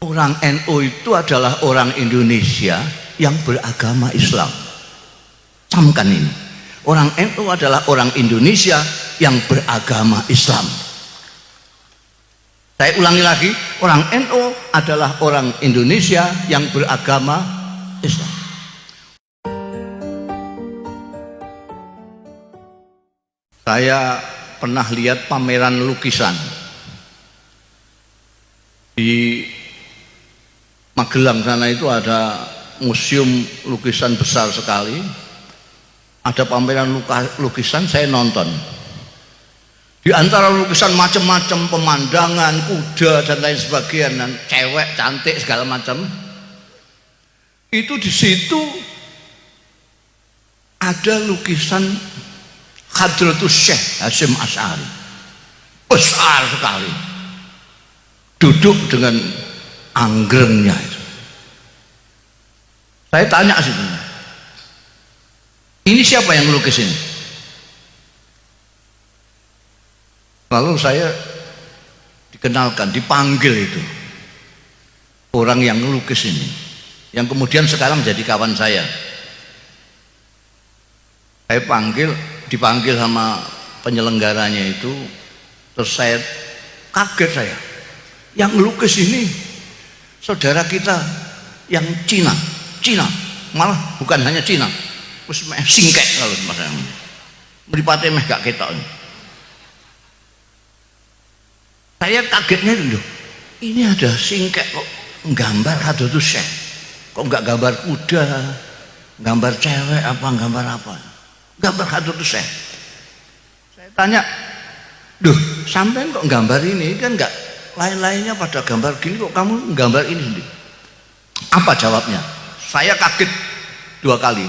Orang NU itu adalah orang Indonesia yang beragama Islam. Camkan ini. Orang NU adalah orang Indonesia yang beragama Islam. Saya ulangi lagi, orang NU adalah orang Indonesia yang beragama Islam. Saya pernah lihat pameran lukisan di Magelang sana. Itu ada museum lukisan besar sekali, ada pameran lukisan. Saya nonton, di antara lukisan macam-macam, pemandangan, kuda dan lain sebagainya, dan cewek cantik segala macam. Itu di situ ada lukisan Hadratus Syekh Hasyim Asy'ari, besar sekali, duduk dengan anggrengnya itu. Saya tanya situ, ini siapa yang melukis ini? Lalu saya dikenalkan, dipanggil itu orang yang melukis ini, yang kemudian sekarang jadi kawan saya. Saya dipanggil sama penyelenggaranya itu, terus saya kaget. Saya yang melukis ini saudara kita yang Cina, malah bukan hanya Cina, terus singkek kalau masalah meripate meh gak ketok. Saya kagetnya dulu, ini ada singkek kok gambar Hadratus Syekh, kok nggak gambar kuda, gambar cewek apa, gambar apa? Gambar Hadratus Syekh. Saya tanya, duh, sampean kok gambar ini, kan nggak lain-lainnya pada gambar gini, kok kamu gambar ini sendiri? Apa jawabnya? Saya kaget 2 kali.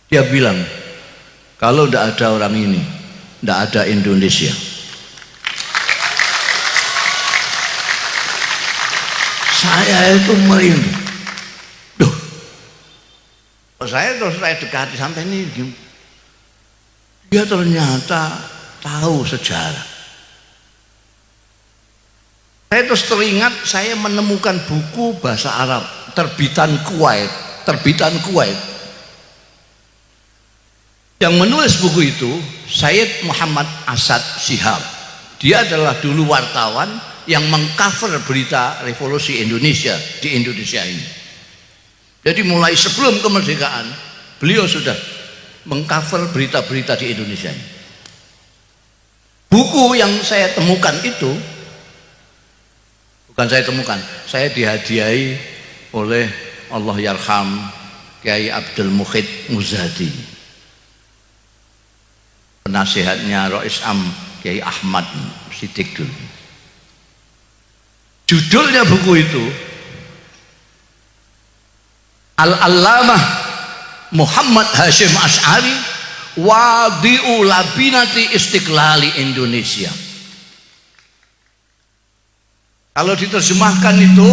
Dia bilang, kalau tidak ada orang ini, tidak ada Indonesia. Saya itu merinding. Duh, saya dekati sampai ini. Dia ternyata tahu sejarah. Saya terus teringat, saya menemukan buku bahasa Arab terbitan Kuwait. Yang menulis buku itu Sayyid Muhammad Asad Shihab. Dia adalah dulu wartawan yang mengcover berita revolusi Indonesia di Indonesia ini. Jadi mulai sebelum kemerdekaan beliau sudah mengcover berita-berita di Indonesia ini. Buku yang saya temukan itu, bukan saya temukan, saya dihadiahi oleh Allahyarham Kiai Abdul Mukhid Muzadi, penasihatnya Rois Am Kiai Ahmad Siddiq dulu. Judulnya buku itu Al-Allamah Muhammad Hasyim Asy'ari Wadi'u Labinati Istiqlali Indonesia. Kalau diterjemahkan itu,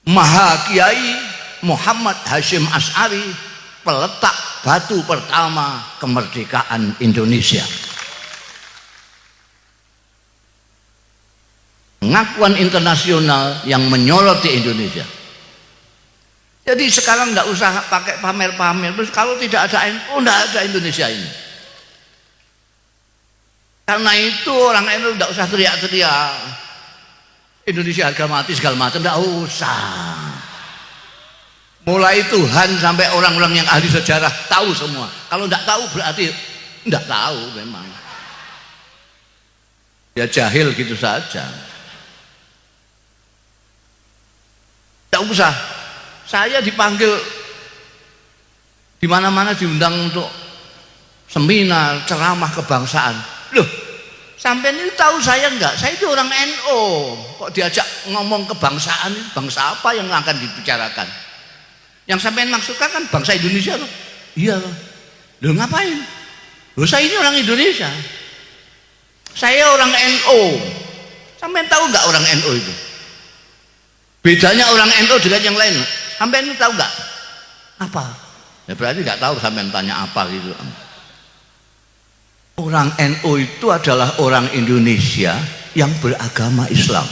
Maha Kiai Muhammad Hasyim Asy'ari, peletak batu pertama kemerdekaan Indonesia. Pengakuan internasional yang menyoroti Indonesia. Jadi sekarang nggak usah pakai pamer-pamer. Terus kalau tidak ada NU, nggak ada Indonesia ini. Karena itu orang NU nggak usah teriak-teriak Indonesia harga mati segala macam, nggak usah. Mulai Tuhan sampai orang-orang yang ahli sejarah tahu semua. Kalau nggak tahu berarti nggak tahu memang. Ya jahil gitu saja. Tidak usah. Saya dipanggil di mana-mana, diundang untuk seminar, ceramah kebangsaan. Loh, sampai ini tahu saya enggak? Saya itu orang NU. Kok diajak ngomong kebangsaan, bangsa apa yang akan dibicarakan? Yang sampai maksudkan kan bangsa Indonesia loh. Iya loh. Loh ngapain? Loh saya ini orang Indonesia. Saya orang NU. Sampai tahu enggak orang NU itu? Bedanya orang NU dengan yang lain, sampai ini tahu nggak? Apa? Ya berarti nggak tahu, sampai tanya apa gitu. Orang NU itu adalah orang Indonesia yang beragama Islam.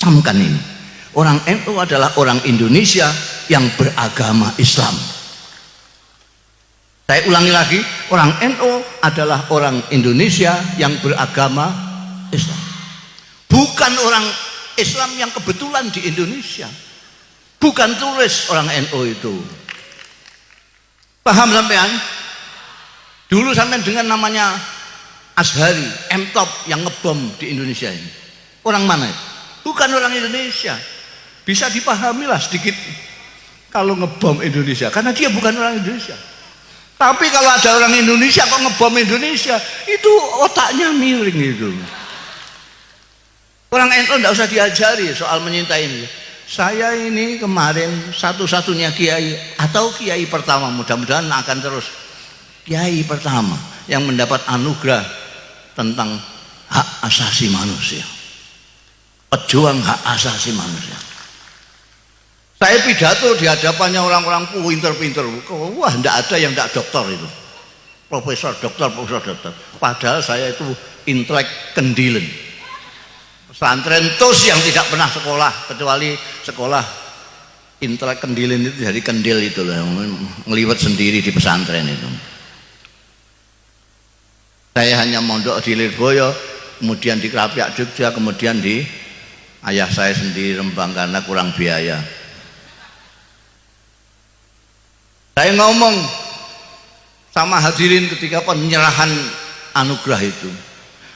camkan ini. Orang NU adalah orang Indonesia yang beragama Islam. Saya ulangi lagi, orang NU adalah orang Indonesia yang beragama Islam. Bukan orang Islam yang kebetulan di Indonesia. Bukan turis orang NU itu. Paham sampean? Dulu sampean dengan namanya Azhari, M-Top yang ngebom di Indonesia ini. Orang mana itu? Bukan orang Indonesia. Bisa dipahami lah sedikit kalau ngebom Indonesia, karena dia bukan orang Indonesia. Tapi kalau ada orang Indonesia kok ngebom Indonesia, itu otaknya miring itu. Orang NU tidak usah diajari soal menyintai ini. Saya ini kemarin satu-satunya kiai atau kiai pertama, mudah-mudahan akan terus kiai pertama yang mendapat anugerah tentang hak asasi manusia, pejuang hak asasi manusia. Saya pidato di hadapannya orang-orang pinter-pinter, wah tidak ada yang tidak dokter itu, profesor dokter. Padahal saya itu intelek kendilen, pesantren tos yang tidak pernah sekolah, kecuali sekolah intelek kendilen itu dari kendil itu loh, ngeliwat sendiri di pesantren itu. Saya hanya mondok di Lirboyo, kemudian di Krapyak Jogja, kemudian di ayah saya sendiri Rembang karena kurang biaya. Saya ngomong sama hadirin ketika penyerahan anugerah itu,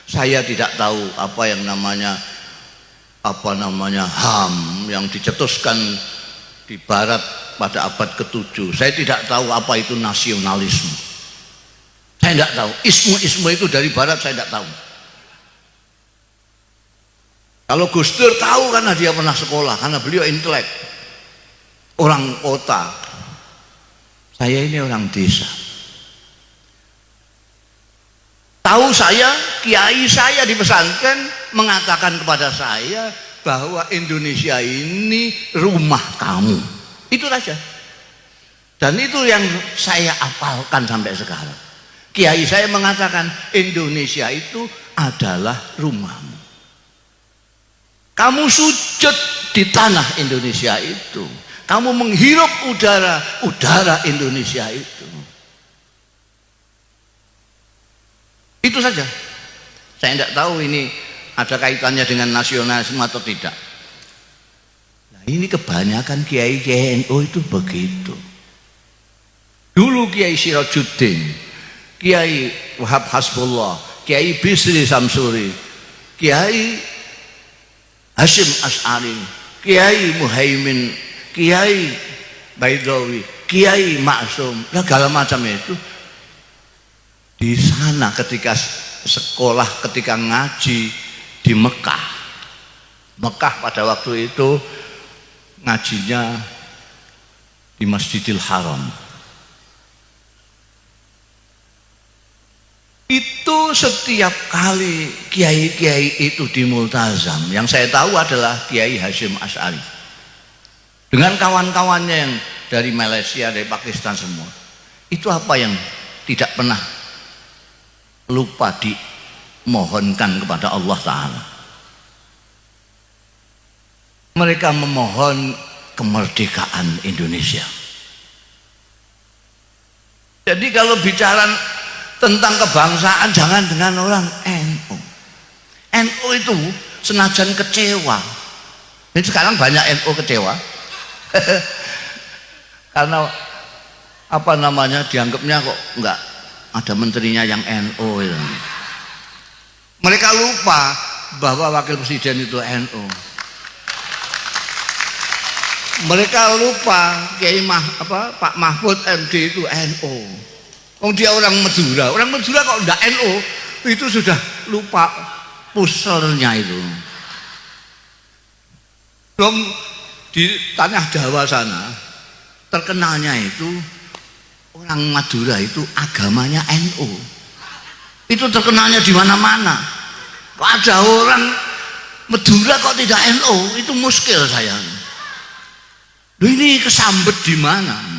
saya tidak tahu apa yang namanya HAM yang dicetuskan di Barat pada abad ke-7. Saya tidak tahu apa itu nasionalisme. Saya tidak tahu. Isme itu dari Barat saya tidak tahu. Kalau Gus Dur tahu karena dia pernah sekolah, karena beliau intelek, orang kota. Saya ini orang desa. Tahu saya, kiai saya di pesantren mengatakan kepada saya bahwa Indonesia ini rumah kamu. Itu saja. Dan itu yang saya apalkan sampai sekarang. Kiai saya mengatakan Indonesia itu adalah rumahmu. Kamu sujud di tanah Indonesia itu. Kamu menghirup udara Indonesia itu. Itu saja. Saya tidak tahu ini ada kaitannya dengan nasionalisme atau tidak. Nah, ini kebanyakan kiai NU itu begitu. Dulu Kiai Sirajuddin, Kiai Wahab Hasbullah, Kiai Bisri Samsuri, Kiai Hashim As'ari, Kiai Muhaimin, Kiai Baidawi, Kiai Maksum, segala macam itu di sana ketika sekolah, ketika ngaji di Mekah. Mekah pada waktu itu ngajinya di Masjidil Haram. Itu setiap kali kiai-kiai itu di Multazam, yang saya tahu adalah Kiai Hashim As'ari dengan kawan-kawannya yang dari Malaysia, dari Pakistan semua. Itu apa yang tidak pernah lupa dimohonkan kepada Allah Ta'ala. Mereka memohon kemerdekaan Indonesia. Jadi kalau bicara tentang kebangsaan jangan dengan orang NU. NU itu senajan kecewa. Ini sekarang banyak NU kecewa. Karena apa namanya dianggapnya kok enggak ada menterinya yang NU itu. Mereka lupa bahwa wakil presiden itu NU. Mereka lupa Pak Mahfud MD itu NU. Dia orang Madura. Orang Madura kok enggak NU, itu sudah lupa puselnya itu. Dong di tanah Jawa sana terkenalnya itu orang Madura itu agamanya NU. Itu terkenalnya di mana-mana. Kok ada orang Madura kok tidak NU, itu muskil saya. Loh, ini kesambet di mana?